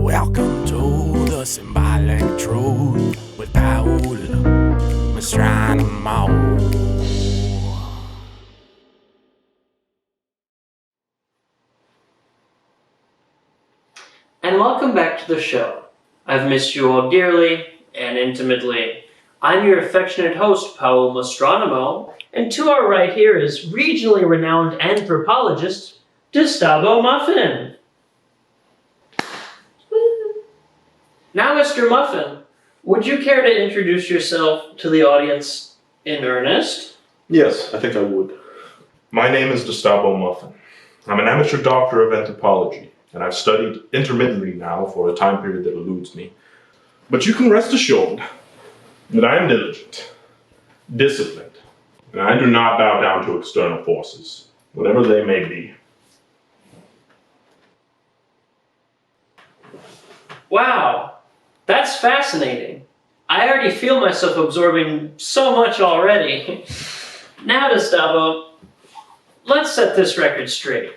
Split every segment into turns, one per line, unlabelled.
Welcome to the Symbolic Truth with Paül Mostronamo.
And welcome back to the show. I've missed you all dearly and intimately. I'm your affectionate host, Paül Mostronamo, and to our right here is regionally renowned anthropologist, Dastabo Muffin. Now, Mr. Muffin, would you care to introduce yourself to the audience in earnest?
Yes, I think I would. My name is Dastabo Muffin. I'm an amateur doctor of anthropology, and I've studied intermittently now for a time period that eludes me. But you can rest assured that I am diligent, disciplined, and I do not bow down to external forces, whatever they may be.
Wow, that's fascinating. I already feel myself absorbing so much already. Now, Dastabo, let's set this record straight.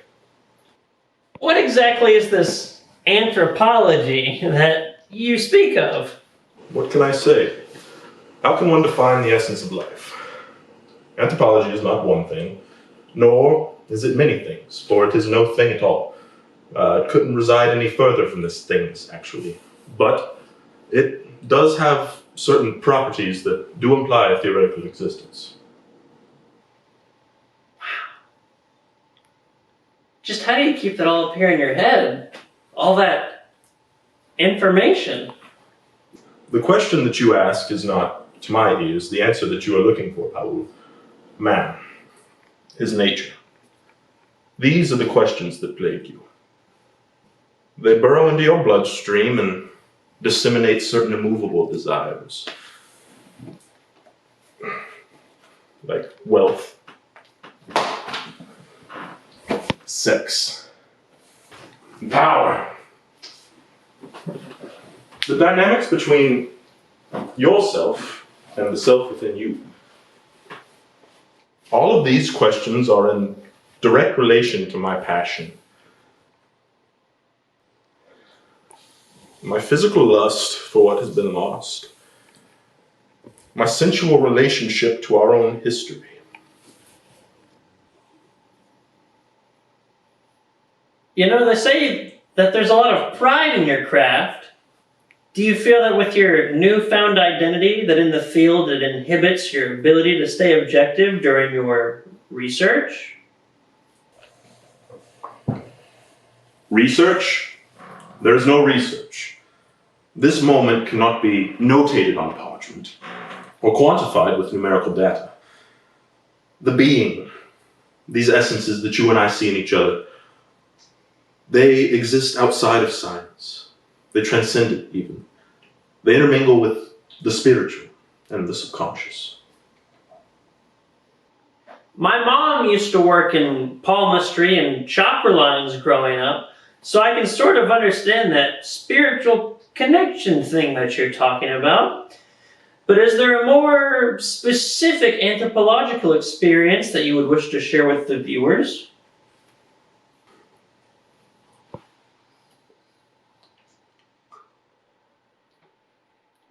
What exactly is this anthropology that you speak of?
What can I say? How can one define the essence of life? Anthropology is not one thing, nor is it many things, for it is no thing at all. It couldn't reside any further from this things, actually. But it does have certain properties that do imply a theoretical existence.
Just how do you keep that all up here in your head? All that information?
The question that you ask is not, to my ears, the answer that you are looking for, Paül. Man, his nature. These are the questions that plague you. They burrow into your bloodstream and disseminate certain immovable desires, like wealth, sex, and power. The dynamics between yourself and the self within you. All of these questions are in direct relation to my passion. My physical lust for what has been lost. My sensual relationship to our own history.
You know, they say that there's a lot of pride in your craft. Do you feel that with your newfound identity, that in the field it inhibits your ability to stay objective during your research?
Research? There is no research. This moment cannot be notated on parchment or quantified with numerical data. The being, these essences that you and I see in each other, they exist outside of science. They transcend it even. They intermingle with the spiritual and the subconscious.
My mom used to work in palmistry and chakra lines growing up, so I can sort of understand that spiritual connection thing that you're talking about. But is there a more specific anthropological experience that you would wish to share with the viewers?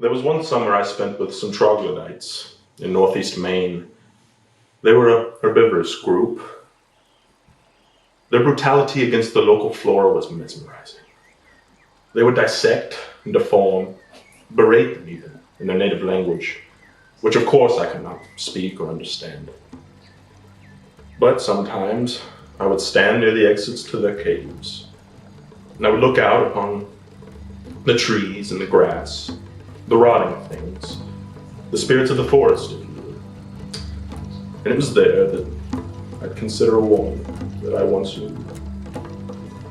There was one summer I spent with some troglodytes in northeast Maine. They were a herbivorous group. Their brutality against the local flora was mesmerizing. They would dissect and deform, berate them even in their native language, which of course I could not speak or understand. But sometimes I would stand near the exits to their caves, and I would look out upon the trees and the grass, the rotting things, the spirits of the forest, if you will. And it was there that I'd consider a woman that I once knew.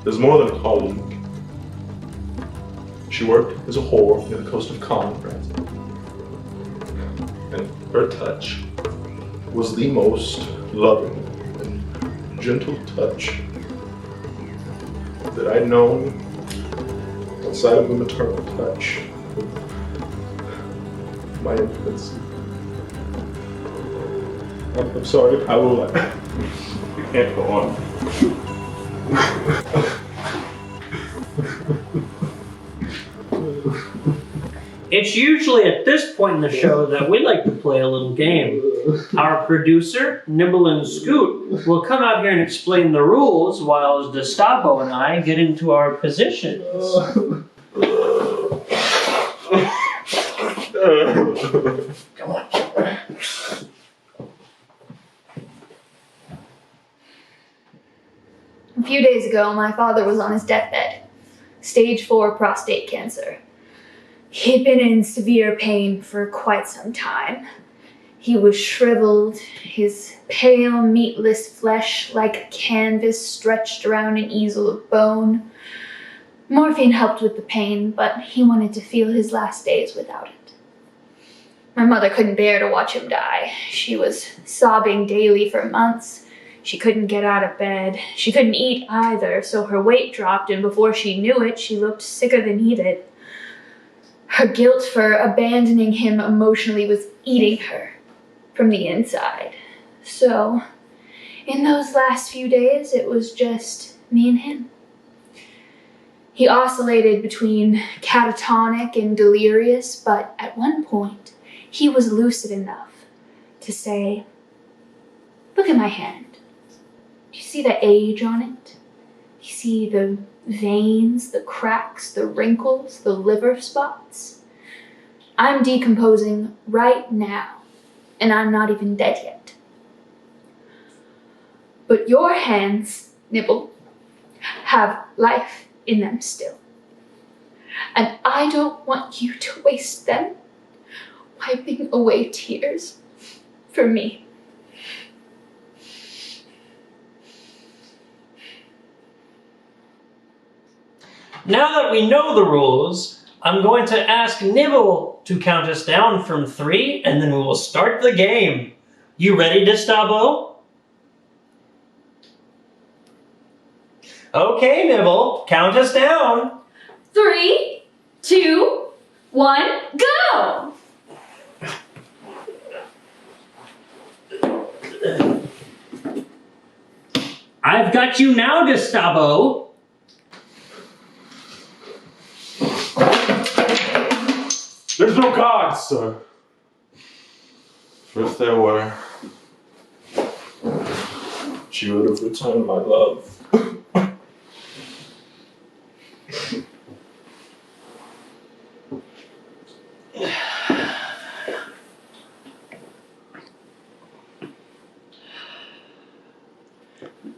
As more than a colleague. She worked as a whore near the coast of France. And her touch was the most loving and gentle touch that I'd known outside of the maternal touch of my infancy. I'm sorry, Paül, I can't go on.
It's usually at this point in the show that we like to play a little game. Our producer, Nibble and Scoot, will come out here and explain the rules while Dastabo and I get into our positions.
Come on.
A few days ago, my father was on his deathbed. Stage 4 prostate cancer. He'd been in severe pain for quite some time. He was shriveled, his pale, meatless flesh like a canvas stretched around an easel of bone. Morphine helped with the pain, but he wanted to feel his last days without it. My mother couldn't bear to watch him die. She was sobbing daily for months. She couldn't get out of bed. She couldn't eat either, so her weight dropped, and before she knew it, she looked sicker than he did. Her guilt for abandoning him emotionally was eating her from the inside. So, in those last few days, it was just me and him. He oscillated between catatonic and delirious, but at one point, he was lucid enough to say, "Look at my hand. Do you see the age on it? Do you see the veins, the cracks, the wrinkles, the liver spots? I'm decomposing right now, and I'm not even dead yet. But your hands, Nibble, have life in them still. And I don't want you to waste them wiping away tears for me."
Now that we know the rules, I'm going to ask Nibble to count us down from 3, and then we will start the game. You ready, Dastabo? Okay, Nibble, count us down.
3, 2, 1, go!
I've got you now, Dastabo.
There's no cards, sir. For if there were, she would have returned my love.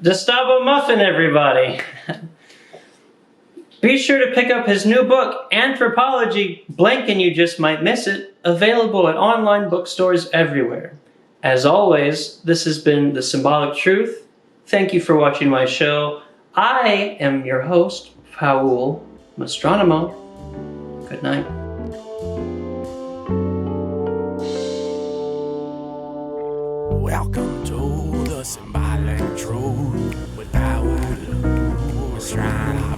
Dastabo Muffin, everybody. Be sure to pick up his new book, Anthropology, Blank and You Just Might Miss It, available at online bookstores everywhere. As always, this has been The Symbolic Truth. Thank you for watching my show. I am your host, Paül Mostronamo. Good night.
Welcome to the Symbolic Truth with Paül Mostronamo.